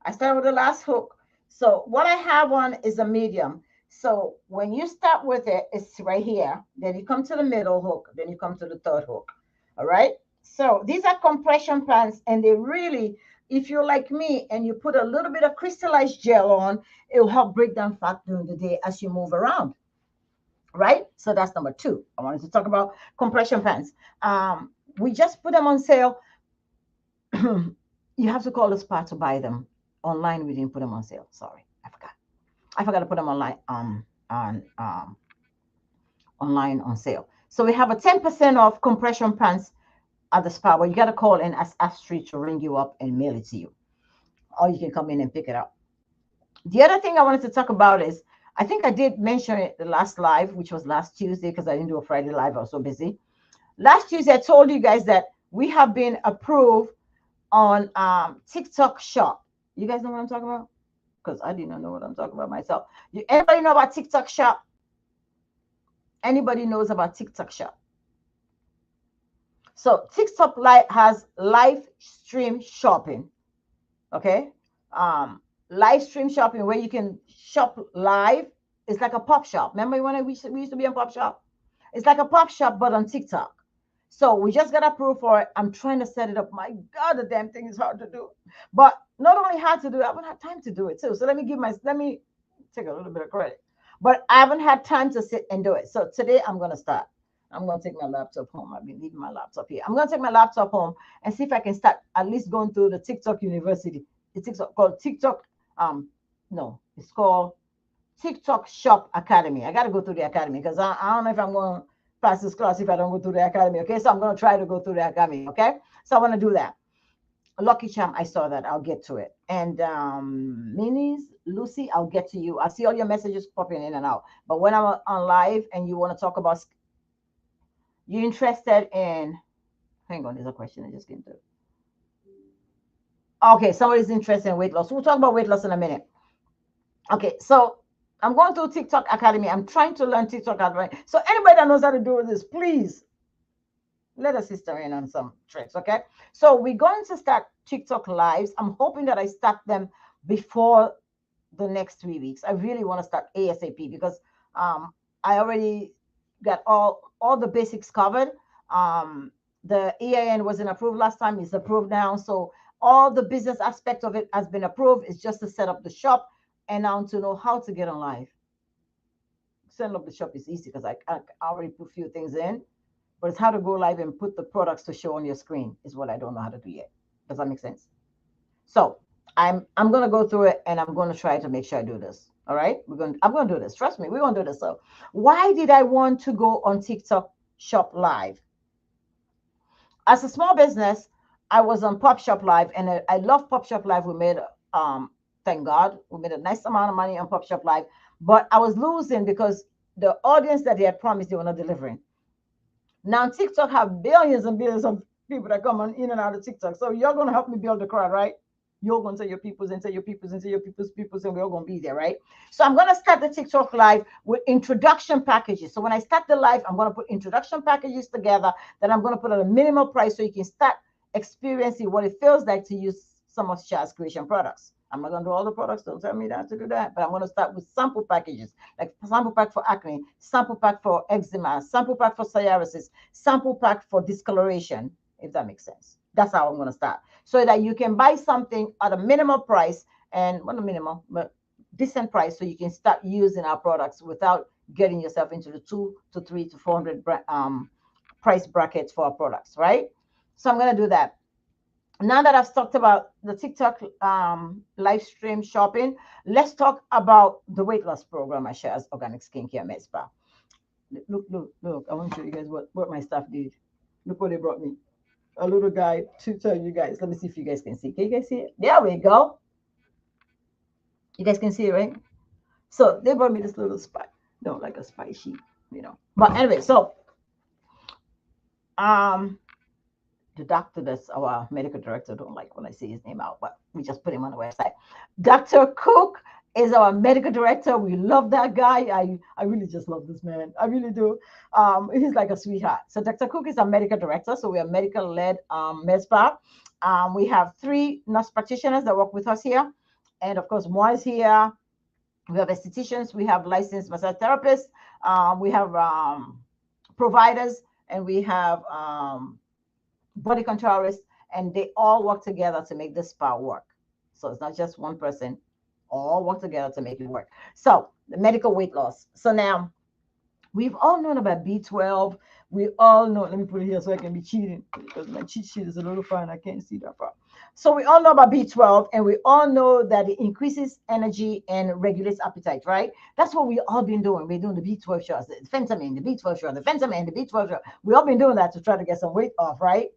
A: I started with the last hook. So what I have on is a medium. So when you start with it, it's right here. Then you come to the middle hook. Then you come to the third hook. All right. So these are compression pants, and they really, if you're like me and you put a little bit of crystallized gel on, it will help break down fat during the day as you move around. Right. So that's number two. I wanted to talk about compression pants. We just put them on sale. You have to call the spa to buy them. Online, we didn't put them on sale. Sorry, I forgot. I forgot to put them online on online on sale. So we have a 10% off compression pants at the spa, but you got to call and ask Astrid to ring you up and mail it to you, or you can come in and pick it up. The other thing I wanted to talk about is I think I did mention it the last live, which was last Tuesday because I didn't do a Friday live. I was so busy. Last Tuesday, I told you guys that we have been approved on TikTok Shop. You guys know what I'm talking about? Because I did not know what I'm talking about myself. Anybody know about TikTok Shop? Anybody knows about TikTok Shop? So TikTok Live has live stream shopping. Okay, live stream shopping where you can shop live. It's like a pop shop. Remember when we used to be on pop shop? It's like a pop shop but on TikTok. So we just got approved for it. I'm trying to set it up. My God, the damn thing is hard to do. But not only hard to do, I haven't had time to do it too. So let me take a little bit of credit. But I haven't had time to sit and do it. So today I'm gonna start. I'm gonna take my laptop home. I've been leaving my laptop here. I'm gonna take my laptop home and see if I can start at least going through the TikTok University. It's called TikTok. No, it's called TikTok Shop Academy. I got to go through the academy because I don't know if I'm going to pass this class if I don't go through the academy. Okay, so I'm going to try to go through the academy. Okay, so I want to do that. Lucky Charm, I saw that. I'll get to it. And Minis, Lucy, I'll get to you. I see all your messages popping in and out. But when I'm on live and you want to talk about, you're interested in, hang on, there's a question I just came through. Okay, somebody's interested in weight loss. We'll talk about weight loss in a minute. Okay, so I'm going through TikTok Academy. I'm trying to learn TikTok Academy. So anybody that knows how to do this, please let a sister in on some tricks. Okay, so we're going to start TikTok lives. I'm hoping that I start them before the next 3 weeks. I really want to start ASAP because I already got all the basics covered. The EIN wasn't approved last time. It's approved now. So all the business aspect of it has been approved. It's just to set up the shop and now to know how to get on live. Setting up the shop is easy because I already put a few things in, but it's how to go live and put the products to show on your screen is what I don't know how to do yet. Does that make sense? So I'm gonna go through it and I'm gonna try to make sure I do this. All right, I'm gonna do this. Trust me, we're gonna do this. So why did I want to go on TikTok Shop Live? As a small business, I was on Pop Shop Live, and I love Pop Shop Live. We made thank God, we made a nice amount of money on Pop Shop Live, but I was losing because the audience that they had promised they were not delivering. Now TikTok have billions and billions of people that come on in and out of TikTok. So you're gonna help me build the crowd, right? You're gonna tell your peoples and tell your peoples and tell your peoples, and we're all gonna be there, right? So I'm gonna start the TikTok live with introduction packages. So when I start the live, I'm gonna put introduction packages together that I'm gonna put at a minimal price so you can start experiencing what it feels like to use some of Shaz Creation products. I'm not gonna do all the products. Don't tell me not to do that. But I'm gonna start with sample packages, like sample pack for acne, sample pack for eczema, sample pack for psoriasis, sample pack for discoloration, if that makes sense. That's how I'm gonna start. So that you can buy something at a minimal price, and well, not minimal, but decent price, so you can start using our products without getting yourself into the 2 to 3 to 400 price brackets for our products, right? So I'm gonna do that. Now that I've talked about the TikTok live stream shopping, let's talk about the weight loss program I share as Organic Skincare Med Spa. Look, I want to show you guys what my staff did. Look what they brought me. A little guy to tell you guys. Let me see if you guys can see. Can you guys see it? There we go. You guys can see it, right? So they brought me this little spot. No, like a spy sheet, you know. But anyway, so the doctor that's our medical director don't like when I say his name out, but we just put him on the website. Dr. Cook is our medical director. We love that guy. I really just love this man. I really do. He's like a sweetheart. So Dr. Cook is our medical director. So we are medical-led med spa. We have 3 nurse practitioners that work with us here. And of course, Moi is here. We have estheticians. We have licensed massage therapists. We have providers. And we have body controlists, and they all work together to make the spa work. So it's not just one person, all work together to make it work. So the medical weight loss. So now we've all known about B12. We all know, let me put it here so I can be cheating because my cheat sheet is a little far and I can't see that far. So we all know about B12, and we all know that it increases energy and regulates appetite, right? That's what we all been doing. We're doing the B12 shots, the phentermine, the B12 shot, the phentermine, the B12 shot. We all been doing that to try to get some weight off, right?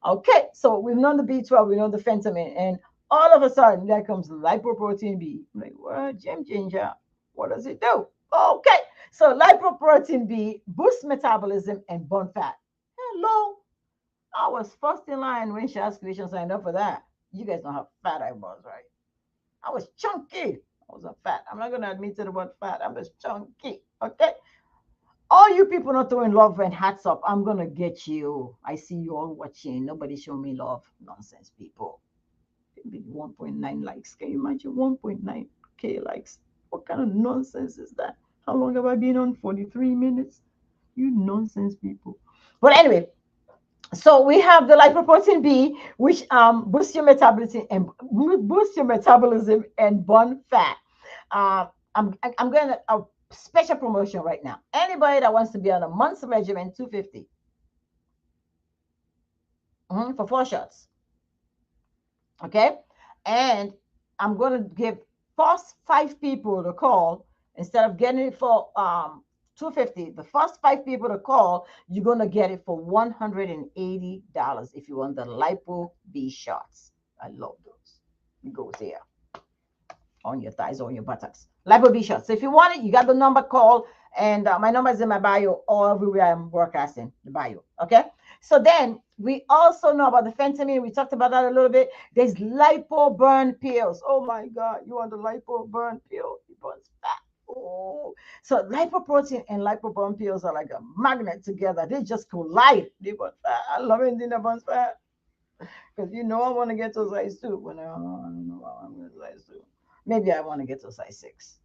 A: Okay, so we've known the B12, we know the phentermine, and all of a sudden there comes lipoprotein B. I'm like, what, Jim Ginger? What does it do? Okay, so lipoprotein B boosts metabolism and burn fat. Hello, I was first in line when Shaz Creation signed up for that. You guys know how fat I was, right? I was chunky. I was a fat. I'm not gonna admit to the word fat. I was chunky. Okay. All you people not throwing love and hats up, I'm gonna get you. I see you all watching. Nobody show me love. Nonsense, people. 1.9 likes. Can you imagine 1.9K likes? What kind of nonsense is that? How long have I been on? 43 minutes? You nonsense people. But anyway, so we have the lipoprotein B, which boosts your metabolism and burn fat. I'm going to a special promotion right now. Anybody that wants to be on a month's regimen, $250 for 4 shots. Okay, and I'm going to give first 5 people to call instead of getting it for $250. The first 5 people to call, you're going to get it for $180 if you want the Lipo B shots. I love those. It goes there on your thighs or on your buttocks. Lipo B shots. So if you want it, you got the number, call, and my number is in my bio or everywhere I'm broadcasting the bio. Okay. So then we also know about the phentermine. We talked about that a little bit. There's lipo burn pills. Oh my God, you want the lipo burn pill? It burns fat. Oh, so lipoprotein and lipoburn pills are like a magnet together. They just collide. They burn fat. I love anything that burns fat because you know I want to get to size 2. When I don't know how I'm going to size 2. Maybe I want to get to size 6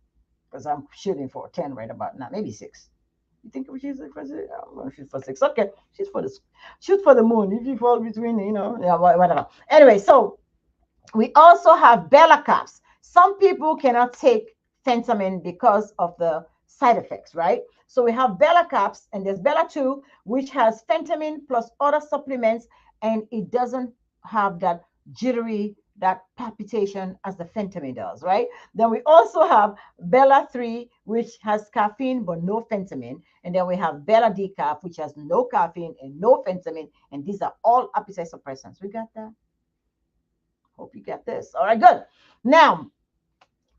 A: because I'm shooting for 10 right about now. Maybe 6. You think she's for 6? I'm going to shoot for 6. Okay, shoot for the moon. If you fall between, yeah, whatever. Anyway, so we also have Bella caps. Some people cannot take phentermine because of the side effects, right? So we have Bella caps, and there's Bella 2, which has phentermine plus other supplements, and it doesn't have that jittery, that palpitation as the phentermine does, right? Then we also have Bella 3, which has caffeine but no phentermine. And then we have Bella Decaf, which has no caffeine and no phentermine. And these are all appetite suppressants. We got that? Hope you get this. All right, good. Now,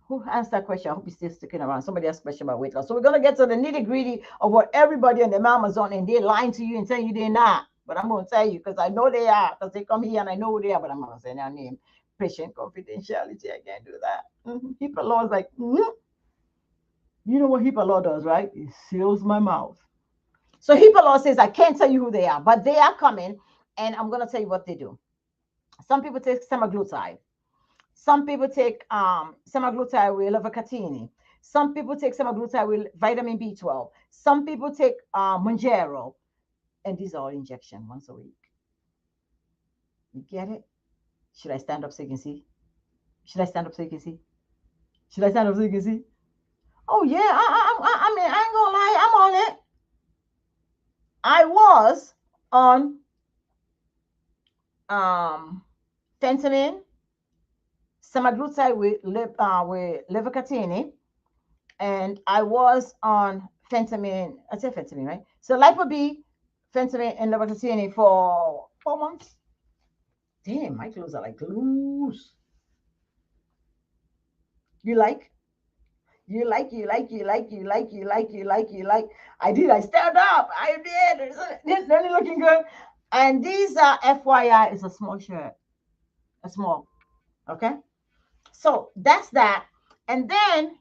A: Who asked that question? I hope you're still sticking around. Somebody asked a question about weight loss. So we're gonna get to the nitty gritty of what everybody on the mamas on, and they're lying to you and telling you they're not. But I'm gonna tell you because I know they are, because they come here and I know who they are. But I'm gonna say their name. Patient confidentiality. I can't do that. HIPAA law is like, you know what HIPAA law does, right? It seals my mouth. So HIPAA law says I can't tell you who they are, but they are coming, and I'm gonna tell you what they do. Some people take semaglutide. Some people take semaglutide with levocatine. Some people take semaglutide with vitamin B12. Some people take Monjero, and these are all injection once a week. You get it? Should I stand up so you can see? Should I stand up so you can see? Should I stand up so you can see? Oh yeah, I mean I ain't gonna lie, I'm on it. I was on fentanyl, semaglutide with levocatine, and I was on fentanyl. I said fentanyl, right? So Lipo B, fentanyl, and levocatine for 4 months. Damn, my clothes are like loose. You like? You like, you like, you like, you like, you like, you like, you like. I did. I stand up. I did. Isn't it looking good? And these are FYI. It's a small shirt. A small. Okay. So that's that. And then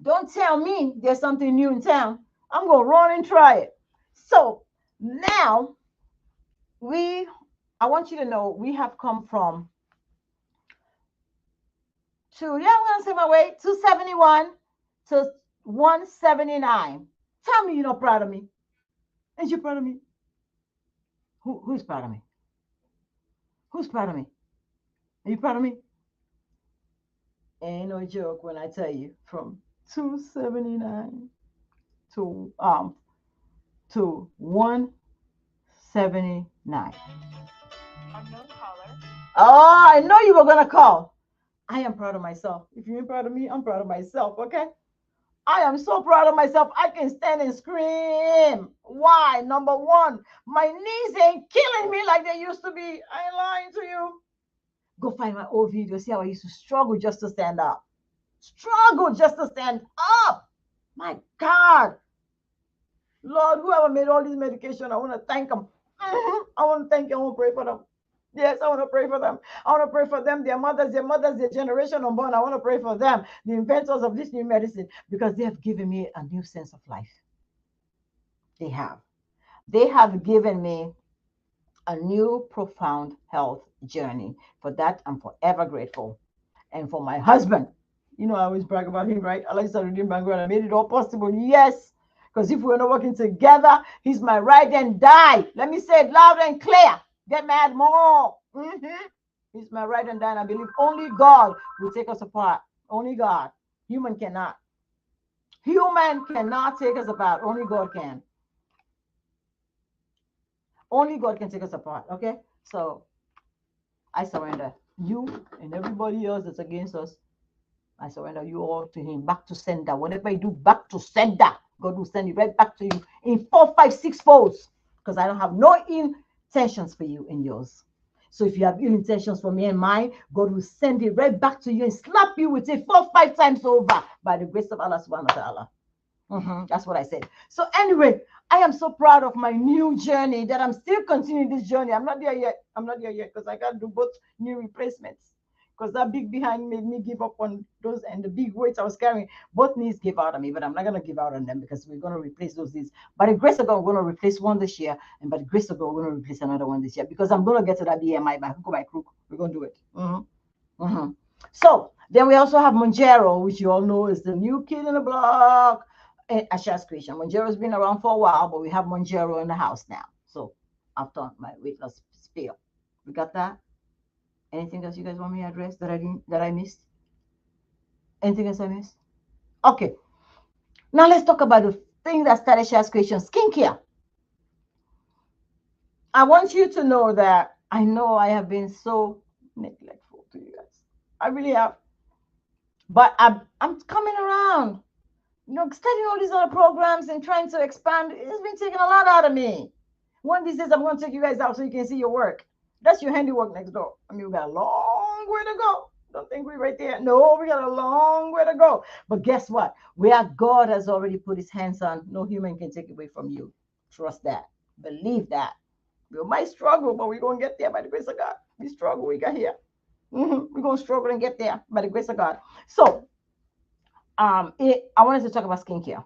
A: don't tell me there's something new in town. I'm gonna run and try it. So now I want you to know we have come from I'm gonna say my way, 271 to 179. Tell me you're not proud of me. Ain't you proud of me? Who's proud of me? Who's proud of me? Are you proud of me? Ain't no joke when I tell you from 279 to 179. Unknown caller. Oh, I know you were gonna call. I am proud of myself. If you ain't proud of me, I'm proud of myself, okay? I am so proud of myself. I can stand and scream. Why? Number one, my knees ain't killing me like they used to be. I ain't lying to you. Go find my old video. See how I used to struggle just to stand up. Struggle just to stand up. My God. Lord, whoever made all these medication, I want to thank them. I want to thank you. I want to pray for them. Yes, I want to pray for them. I want to pray for them, their mothers, their generation unborn. I want to pray for them, the inventors of this new medicine, because they have given me a new sense of life. They have. They have given me a new profound health journey. For that, I'm forever grateful. And for my husband, you know, I always brag about him, right? Allah Saruddin Bangor, I made it all possible. Yes. Because if we're not working together, he's my ride and die. Let me say it loud and clear. Get mad more. He's my ride and die. And I believe only God will take us apart. Only God. Human cannot. Human cannot take us apart. Only God can. Only God can take us apart. Okay? So I surrender. You and everybody else that's against us, I surrender you all to him. Back to sender. Whatever you do, back to sender. God will send it right back to you in 4, 5, 6 folds. Because I don't have no intentions for you and yours. So if you have ill intentions for me and mine, God will send it right back to you and slap you with it 4, 5 times over by the grace of Allah subhanahu wa ta'ala. That's what I said. So anyway, I am so proud of my new journey that I'm still continuing this journey. I'm not there yet. I'm not there yet because I got to do both knee replacements. Because that big behind made me give up on those, and the big weights I was carrying, both knees gave out on me, but I'm not going to give out on them because we're going to replace those knees. By the grace of God, we're going to replace one this year, and by the grace of God, we're going to replace another one this year because I'm going to get to that BMI by hook or by crook. We're going to do it. So then we also have Monjero, which you all know is the new kid in the block. Asha's creation. Monjero's been around for a while, but we have Monjero in the house now. So after my weight loss spiel, we got that. Anything else you guys want me to address that I missed? Anything else I missed? Okay. Now let's talk about the thing that started Asha's creation, skincare. I want you to know that I know I have been so neglectful to you guys. I really have. But I'm coming around. You know, studying all these other programs and trying to expand, it's been taking a lot out of me. One of these days, I'm going to take you guys out so you can see your work. That's your handiwork next door. I mean, we got a long way to go. Don't think we're right there. No, we got a long way to go. But guess what? Where God has already put his hands on, no human can take it away from you. Trust that. Believe that. We might struggle, but we're going to get there by the grace of God. We struggle, we got here. We're going to struggle and get there by the grace of God. So, I wanted to talk about skincare.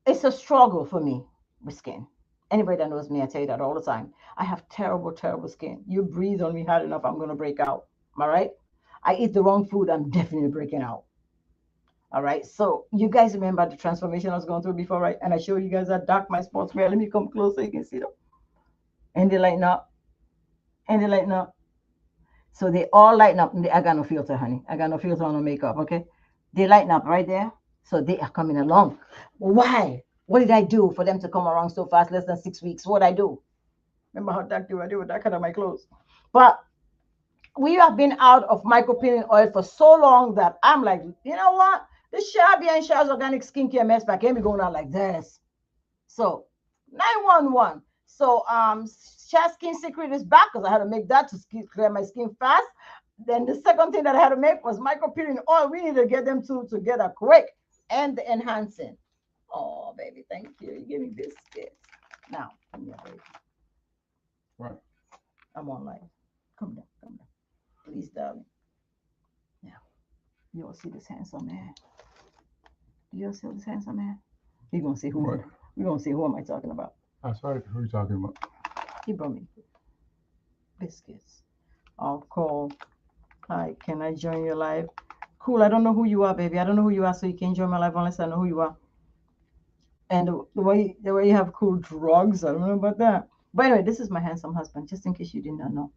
A: It's a struggle for me with skin. Anybody that knows me, I tell you that all the time. I have terrible, terrible skin. You breathe on me hard enough, I'm going to break out. All right. I eat the wrong food, I'm definitely breaking out. All right. So you guys remember the transformation I was going through before, right? And I showed you guys that dark my spots. Where let me come close so you can see them. And they lighten up. And they lighten up. So they all lighten up. I got no filter, honey. I got no filter on no makeup. Okay. They lighten up right there. So they are coming along. Why? What did I do for them to come around so fast? Less than 6 weeks. What I do? Remember how dark they were? They were darker than my clothes. But we have been out of micropeeling oil for so long that I'm like, you know what? This Shabby and Shaz organic skincare mess pack can't be going out like this. So 911. So Shaz Skin Secret is back because I had to make that to clear my skin fast. Then the second thing that I had to make was micropeeling oil. We need to get them two together quick and the enhancing. Oh, baby, thank you. You give me biscuits. Now, come here, baby.
B: Right.
A: I'm online. Come down, come down. Please, darling. Now, you all see this handsome man? Do you all see this handsome man? You're gonna see who
B: What?
A: we're gonna see who am I talking about.
B: I sorry, who are you talking about?
A: He brought me biscuits. I'll call. Hi, can I join your live? Cool. I don't know who you are, baby. I don't know who you are, so you can't join my live unless I know who you are. And the way you have cool drugs, I don't know about that. But anyway, this is my handsome husband, just in case you did not know.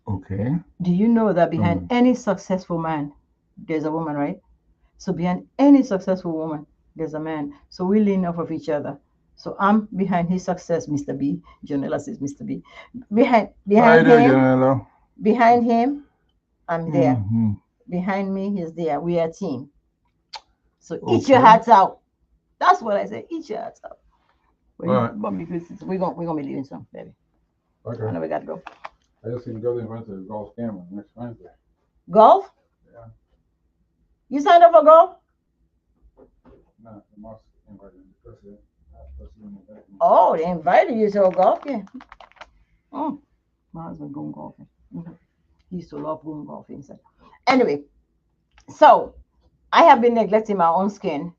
B: Okay.
A: Do you know that behind any successful man, there's a woman, right? So behind any successful woman, there's a man. So we lean off of each other. So I'm behind his success, Mr. B. Jonella says Mr. B. Behind
B: How you doing,
A: him,
B: Janello?
A: behind him, I'm there.
B: Mm-hmm.
A: Behind me, he's there. We are a team. So eat
B: Okay.
A: your hearts out. That's what I say. Eat your hearts out. We're
B: Right.
A: gonna be leaving soon, baby. I
B: Okay.
A: know we gotta go.
B: I just seen Gillian went to Golf Cameron next Wednesday.
A: Golf?
B: Yeah.
A: You signed up for golf?
B: No, the Moss invited me. President.
A: Oh, they invited you to a golf game. Oh, my husband going golfing. He used to love going golfing. So. Anyway, so I have been neglecting my own skin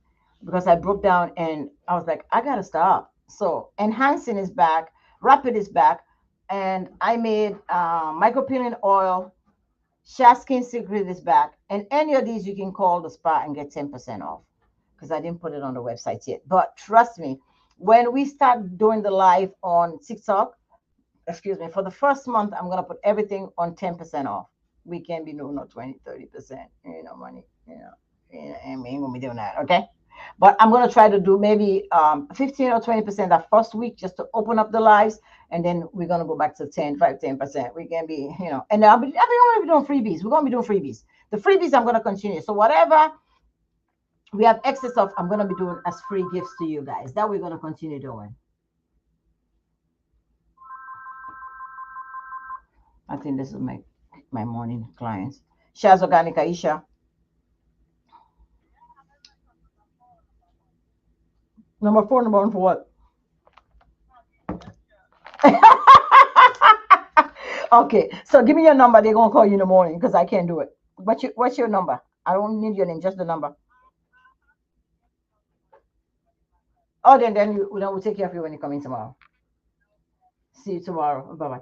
A: because I broke down and I was like, I gotta stop. So enhancing is back, rapid is back, and I made micropeeling oil. Shaz Skin Secret is back, and any of these you can call the spa and get 10% off because I didn't put it on the website yet. But trust me, when we start doing the live on TikTok, excuse me, for the first month, I'm gonna put everything on 10% off. We can't be doing no 20, 30%, money, and we ain't gonna be doing that, okay? But I'm gonna try to do maybe 15 or 20% that first week just to open up the lives, and then we're gonna go back to 10%. We can be, and I'll be gonna be doing freebies. We're gonna be doing freebies. The freebies I'm gonna continue. So whatever we have excess of, I'm gonna be doing as free gifts to you guys. That we're gonna continue doing. I think this is my morning clients. Shaz Organic Aisha. Number 4, number 1 for what? Okay, so give me your number. They're gonna call you in the morning because I can't do it. What's your number? I don't need your name, just the number. Oh, then we'll take care of you when you come in tomorrow. See you tomorrow. Bye bye.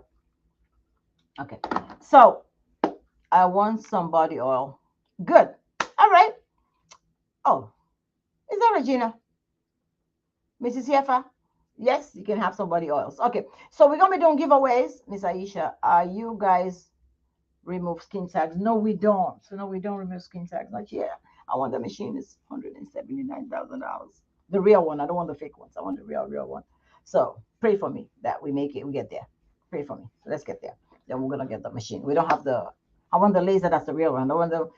A: Okay. So I want some body oil. Good. All right. Oh, is that Regina? Mrs. Yefa? Yes, you can have some body oils. Okay. So we're gonna be doing giveaways. Miss Aisha, are you guys remove skin tags? No, we don't. So no, we don't remove skin tags. Not yet. I want the machine is $179,000. The real one. I don't want the fake ones. I want the real one. So pray for me that we make it. We get there. Pray for me. Let's get there. Then we're gonna get the machine. We don't have the. I want the laser. That's the real one. I want the,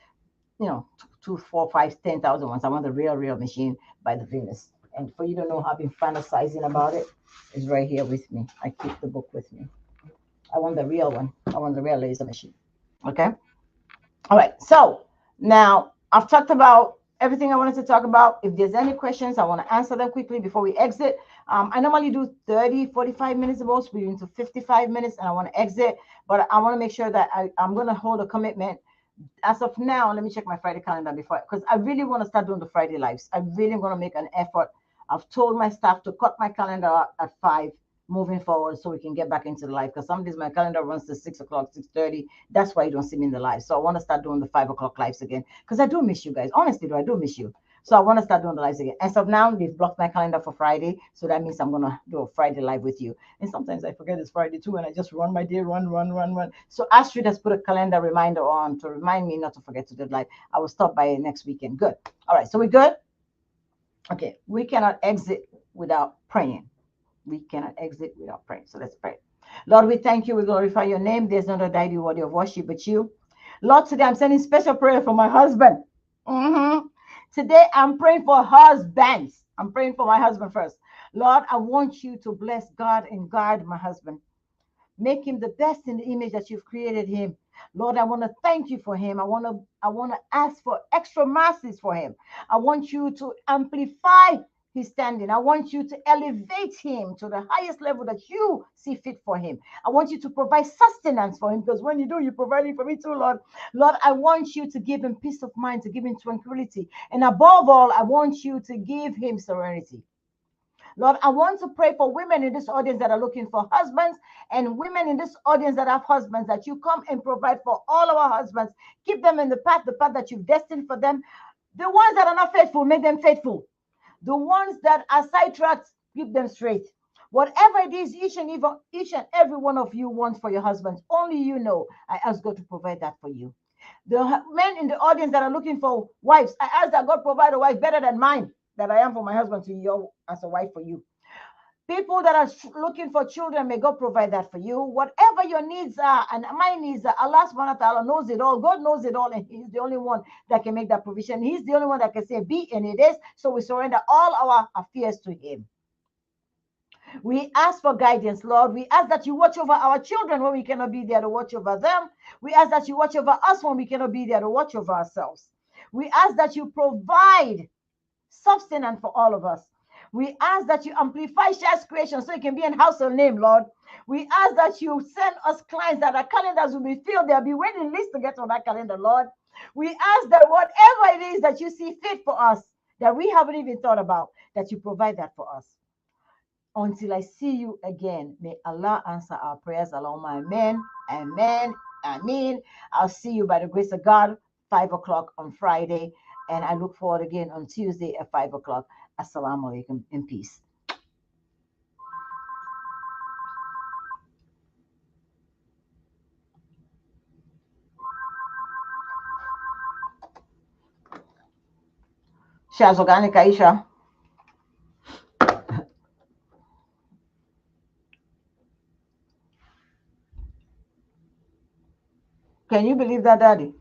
A: 2, 4, 5, 10,000 ones. I want the real machine by the Venus. And for you to know how I've been fantasizing about it, it's right here with me. I keep the book with me. I want the real one. I want the real laser machine. Okay. All right. So now I've talked about everything I wanted to talk about. If there's any questions, I want to answer them quickly before we exit. I normally do 30, 45 minutes at most. We're into 55 minutes and I want to exit, but I want to make sure that I'm going to hold a commitment. As of now, let me check my Friday calendar before, because I really want to start doing the Friday lives. I really want to make an effort. I've told my staff to cut my calendar out at 5 moving forward so we can get back into the live, because some days my calendar runs to 6 o'clock, 6:30. That's why you don't see me in the live. So I want to start doing the 5 o'clock lives again, because I do miss you guys. Honestly, I do miss you. So I want to start doing the lives again. As of now, they've blocked my calendar for Friday. So that means I'm going to do a Friday live with you. And sometimes I forget it's Friday too, and I just run my day, run. So Astrid has put a calendar reminder on to remind me not to forget to do live. I will stop by next weekend. Good. All right. So we're good. Okay. We cannot exit without praying. We cannot exit without praying. So let's pray. Lord, we thank you. We glorify your name. There's no deity worthy of worship but you. Lord, today I'm sending special prayer for my husband. Today I'm praying for husbands. I'm praying for my husband first. Lord, I want you to bless God and guard my husband. Make him the best in the image that you've created him. Lord, I want to thank you for him. I want to ask for extra mercies for him. I want you to amplify his standing. I want you to elevate him to the highest level that you see fit for him. I want you to provide sustenance for him, because when you do, you're providing for me too, Lord. Lord, I want you to give him peace of mind, to give him tranquility. And above all, I want you to give him serenity. Lord, I want to pray for women in this audience that are looking for husbands, and women in this audience that have husbands, that you come and provide for all our husbands. Keep them in the path that you've destined for them. The ones that are not faithful, make them faithful. The ones that are sidetracked, keep them straight. Whatever it is, each and every one of you wants for your husbands, only you know. I ask God to provide that for you. The men in the audience that are looking for wives, I ask that God provide a wife better than mine, that I am for my husband, to you as a wife for you. People that are looking for children, may God provide that for you. Whatever your needs are, and my needs are, Allah subhanahu wa ta'ala knows it all. God knows it all, and He's the only one that can make that provision. He's the only one that can say be, and it is. So we surrender all our affairs to Him. We ask for guidance, Lord. We ask that you watch over our children when we cannot be there to watch over them. We ask that you watch over us when we cannot be there to watch over ourselves. We ask that you provide sustenance for all of us. We ask that you amplify Shah's creation so it can be a household name, Lord. We ask that you send us clients, that our calendars will be filled. There'll be waiting lists to get on that calendar, Lord. We ask that whatever it is that you see fit for us, that we haven't even thought about, that you provide that for us. Until I see you again, may Allah answer our prayers. Allahumma amen, amen, amen. I'll see you by the grace of God, 5 o'clock on Friday. And I look forward again on Tuesday at 5 o'clock. Assalamu alaikum and peace. Shah's Organic, Aisha. Can you believe that, Daddy?